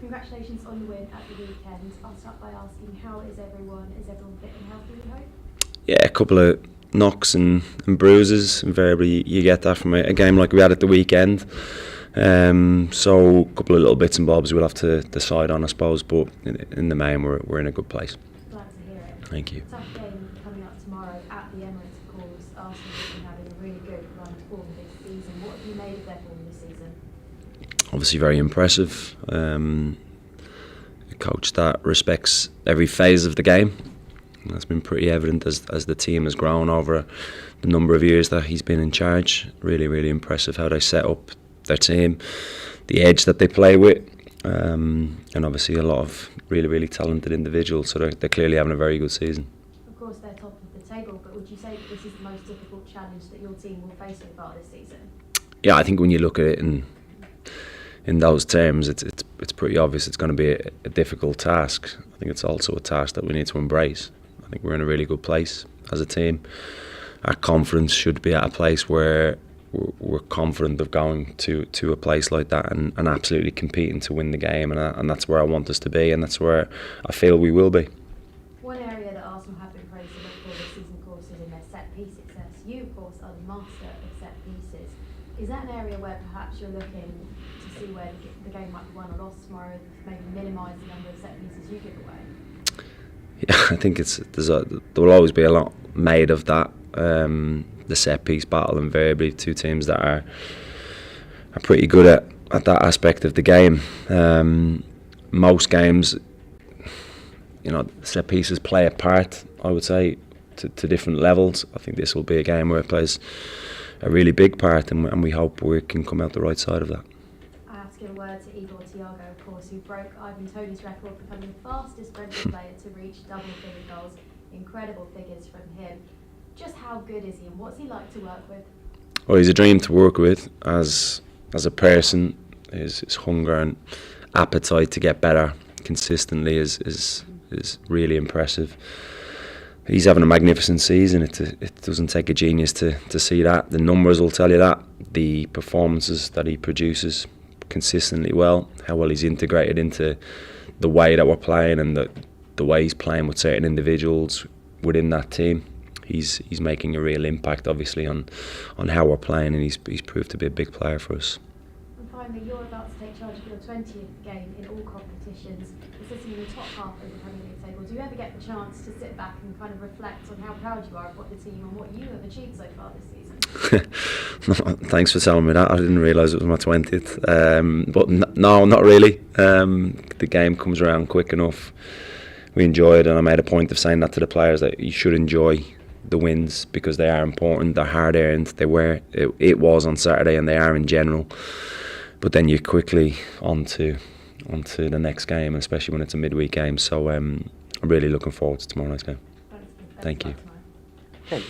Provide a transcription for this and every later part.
Congratulations on the win at the weekend. I'll start by asking, how is everyone? Is everyone fit and healthy, we hope? Yeah, a couple of knocks and bruises. Invariably, you get that from a game like we had at the weekend. So a couple of little bits and bobs we'll have to decide on, I suppose. But in the main, we're in a good place. Glad to hear it. Thank you. Tough game coming up tomorrow at the Emirates, of course. Arsenal have been having a really good run of form this season. What have you made of their form this season? Obviously very impressive. A coach that respects every phase of the game. And that's been pretty evident as the team has grown over the number of years that he's been in charge. Really, really impressive how they set up their team, the edge that they play with, and obviously a lot of really, really talented individuals. So they're clearly having a very good season. Of course, they're top of the table, but would you say that this is the most difficult challenge that your team will face so far this season? Yeah, I think when you look at it in those terms, it's pretty obvious it's going to be a difficult task. I think it's also a task that we need to embrace. I think we're in a really good place as a team. Our confidence should be at a place where we're confident of going to a place like that and absolutely competing to win the game, and that's where I want us to be, and that's where I feel we will be. One area that Arsenal have been praised a lot for this season, of course, is in their set-piece success. You, of course, are the master of set-pieces. Is that an area where perhaps you're looking to see where the game might be won or lost tomorrow, maybe minimise the number of set-pieces you give away? Yeah, I think there will always be a lot made of that. The set piece battle, invariably two teams that are pretty good at that aspect of the game. Most games, set pieces play a part, I would say, to different levels. I think this will be a game where it plays a really big part, and we hope we can come out the right side of that. I have to give a word to Íghor, Tieago, of course, who broke Ivan Toney's record, becoming the fastest Brentford player to reach double-figure goals. Incredible figures from him. Just how good is he, and what's he like to work with? Well, he's a dream to work with as a person. His hunger and appetite to get better consistently is really impressive. He's having a magnificent season. It doesn't take a genius to see that. The numbers will tell you that. The performances that he produces consistently well, how well he's integrated into the way that we're playing and the way he's playing with certain individuals within that team. He's making a real impact, obviously, on how we're playing, and he's proved to be a big player for us. And finally, you're about to take charge of your 20th game in all competitions. You're sitting in the top half of the Premier League table. Do you ever get the chance to sit back and kind of reflect on how proud you are of what the team and what you have achieved so far this season? Thanks for telling me that. I didn't realise it was my 20th. But no, not really. The game comes around quick enough. We enjoy it, and I made a point of saying that to the players, that you should enjoy the wins because they are important, they're hard earned. It was on Saturday, and they are in general. But then you're quickly onto the next game, especially when it's a midweek game. So I'm really looking forward to tomorrow night's game. Thank you. Hey,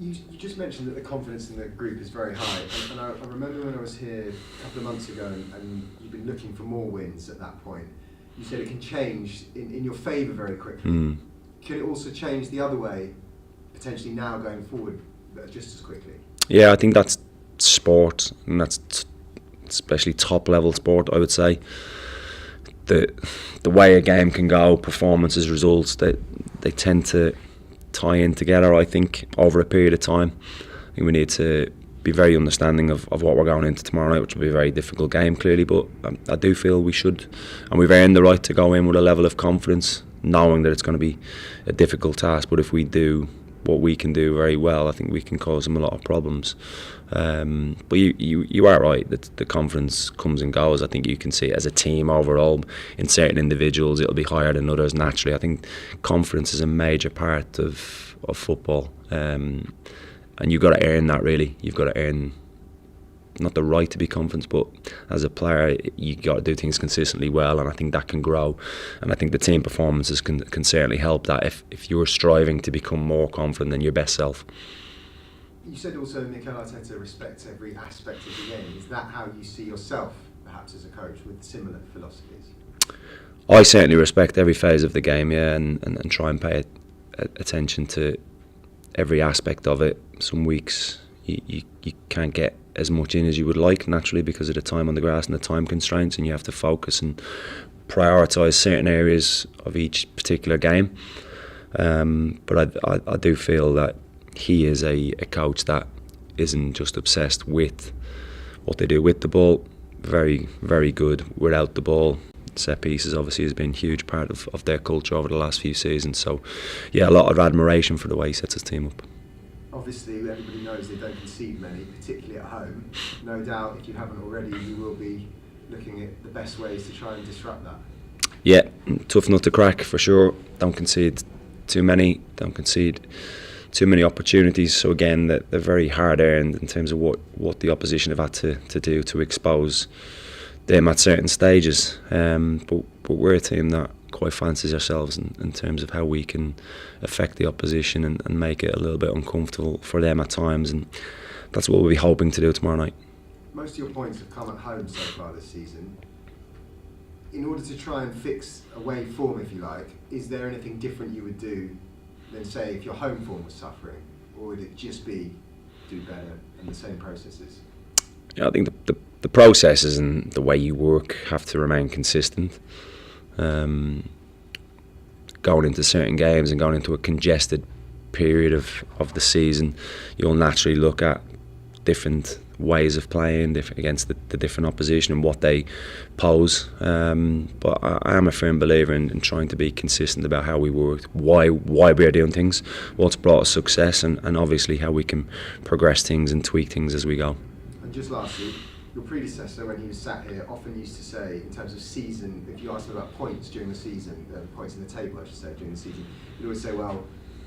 you just mentioned that the confidence in the group is very high, and I remember when I was here a couple of months ago, and you've been looking for more wins at that point. You said it can change in your favour very quickly. Can it also change the other way, potentially now going forward, just as quickly? Yeah, I think that's sport, and that's especially top level sport, I would say. The way a game can go, performances, results, they tend to tie in together, I think, over a period of time. I think we need to be very understanding of what we're going into tomorrow night, which will be a very difficult game, clearly, but I do feel we should, and we've earned the right to go in with a level of confidence, knowing that it's going to be a difficult task. But if we do what we can do very well, I think we can cause them a lot of problems. But you are right that the confidence comes and goes. I think you can see it as a team overall. In certain individuals, it'll be higher than others naturally. I think confidence is a major part of football, and you've got to earn that, really. You've got to earn not the right to be confident, but as a player, you got to do things consistently well, and I think that can grow. And I think the team performances can certainly help that if you're striving to become more confident than your best self. You said also Mikel Arteta respects every aspect of the game. Is that how you see yourself, perhaps as a coach, with similar philosophies? I certainly respect every phase of the game, yeah, and try and pay attention to every aspect of it. Some weeks you can't get as much in as you would like, naturally, because of the time on the grass and the time constraints, and you have to focus and prioritise certain areas of each particular game. But I do feel that he is a coach that isn't just obsessed with what they do with the ball. Very, very good without the ball. Set pieces obviously has been a huge part of their culture over the last few seasons. So yeah, a lot of admiration for the way he sets his team up. Obviously everybody knows they don't concede many, particularly at home. No doubt if you haven't already, you will be looking at the best ways to try and disrupt that. Yeah, tough nut to crack for sure. Don't concede too many, don't concede too many opportunities. So again, they're very hard earned in terms of what the opposition have had to do to expose them at certain stages. But we're a team that quite fancies ourselves in terms of how we can affect the opposition and make it a little bit uncomfortable for them at times, and that's what we'll be hoping to do tomorrow night. Most of your points have come at home so far this season. In order to try and fix away form, if you like, is there anything different you would do than, say, if your home form was suffering, or would it just be do better and the same processes? Yeah, I think the processes and the way you work have to remain consistent. Going into certain games and going into a congested period of the season, you'll naturally look at different ways of playing against the different opposition and what they pose. But I am a firm believer in trying to be consistent about how we work, why we're doing things, what's brought us success, and obviously how we can progress things and tweak things as we go. And just lastly, your predecessor, when he was sat here, often used to say, in terms of season, if you asked him about points during the season, points in the table, I should say, during the season, he'd always say, well,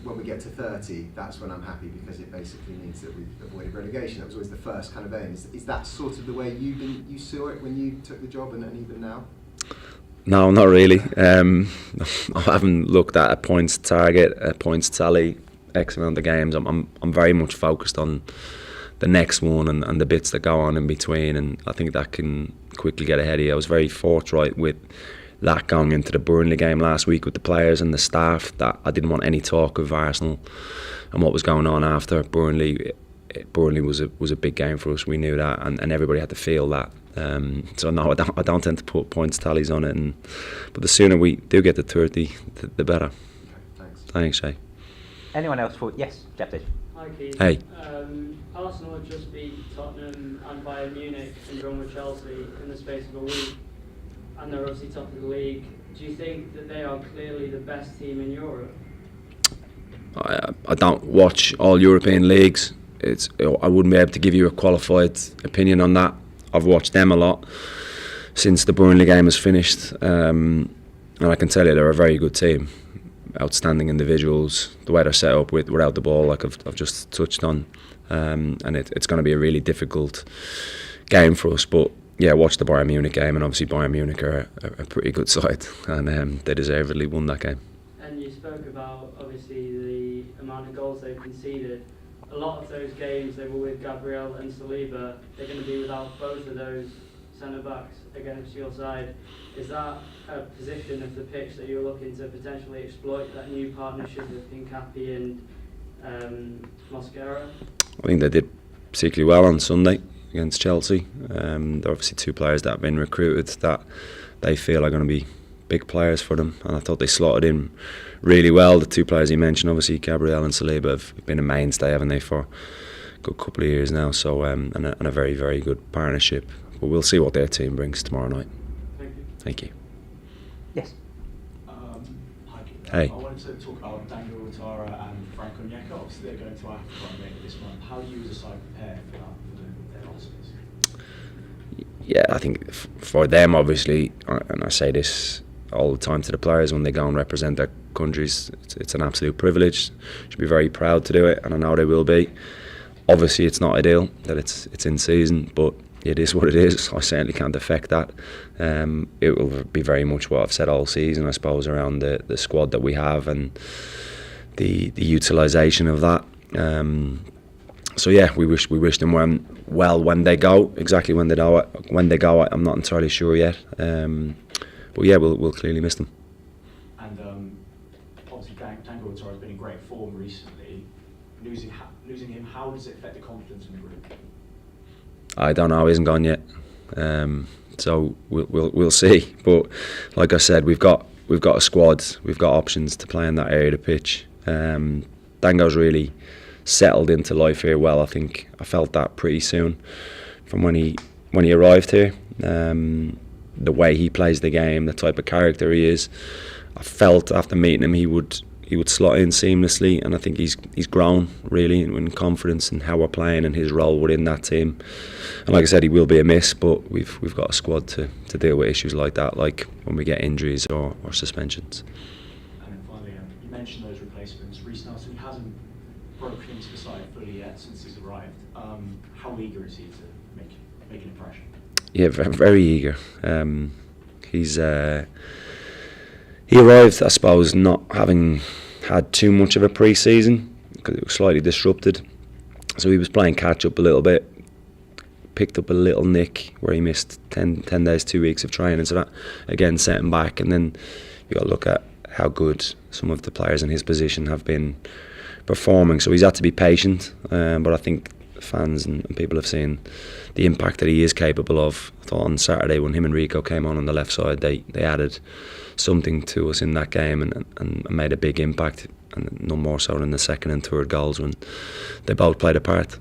when we get to 30, that's when I'm happy, because it basically means that we've avoided relegation. That was always the first kind of aim. Is that sort of the way you saw it when you took the job, and even now? No, not really. I haven't looked at a points target, a points tally, X amount of games. I'm very much focused on the next one and the bits that go on in between, and I think that can quickly get ahead of you. I was very forthright with that going into the Burnley game last week with the players and the staff, that I didn't want any talk of Arsenal and what was going on after Burnley. Burnley was a big game for us. We knew that, and everybody had to feel that. So no, I don't tend to put points tallies on it, but the sooner we do get to 30, the better. Okay, thanks. Thanks, Shay. Anyone else for? Yes, Jeff. Hi, Keith. Hey. Arsenal have just beat Tottenham and Bayern Munich and drawn with Chelsea in the space of a week, and they're obviously top of the league. Do you think that they are clearly the best team in Europe? I don't watch all European leagues. I wouldn't be able to give you a qualified opinion on that. I've watched them a lot since the Burnley game has finished, and I can tell you they're a very good team. Outstanding individuals, the way they're set up without the ball, like I've just touched on, and it's going to be a really difficult game for us. But yeah, watch the Bayern Munich game, and obviously Bayern Munich are a pretty good side, and they deservedly won that game. And you spoke about obviously the amount of goals they've conceded. A lot of those games they were with Gabriel and Saliba. They're going to be without both of those centre backs against your side. Is that a position of the pitch that you're looking to potentially exploit, that new partnership with Hincapi and Mosquera? I think they did particularly well on Sunday against Chelsea. There are obviously two players that have been recruited that they feel are going to be big players for them, and I thought they slotted in really well. The two players you mentioned, obviously Gabriel and Saliba, have been a mainstay, haven't they, for a good couple of years now. So and a very, very good partnership. But we'll see what their team brings tomorrow night. Thank you. Thank you. Yes. Hey. I wanted to talk about Dango, Iithara and Frank Onyeka. Obviously they're going to Africa later this month. How do you as a side prepare for that, for their losses? Yeah, I think for them, obviously, and I say this all the time to the players when they go and represent their countries, it's an absolute privilege. Should be very proud to do it, and I know they will be. Obviously, it's not ideal that it's in season, but it is what it is. I certainly can't affect that. It will be very much what I've said all season, I suppose, around the squad that we have and the utilisation of that. So yeah, we wish them well when they go. Exactly when they go, I'm not entirely sure yet. But yeah, we'll clearly miss them. And obviously, Dango Iithara has been in great form recently. Losing him, how does it affect the confidence in the group? I don't know. He hasn't gone yet. So we'll see. But like I said, we've got a squad. We've got options to play in that area of the pitch. Dango's really settled into life here well. I think I felt that pretty soon from when he arrived here. The way he plays the game, the type of character he is. I felt after meeting him he would slot in seamlessly, and I think he's grown really in confidence in how we're playing and his role within that team. And like I said, he will be a miss, but we've got a squad to deal with issues like that, like when we get injuries or suspensions. And then finally, you mentioned those replacements. Reece Nelson hasn't broken into the side fully yet since he's arrived. How eager is he to make an impression? Yeah, very eager. He arrived, I suppose, not having had too much of a pre-season because it was slightly disrupted. So he was playing catch-up a little bit, picked up a little nick where he missed 10 days, 2 weeks of training. So that, again, set him back. And then you got to look at how good some of the players in his position have been performing. So he's had to be patient, but I think fans and people have seen the impact that he is capable of. I thought on Saturday when him and Rico came on the left side, they added something to us in that game and made a big impact, and no more so than the second and third goals when they both played a part.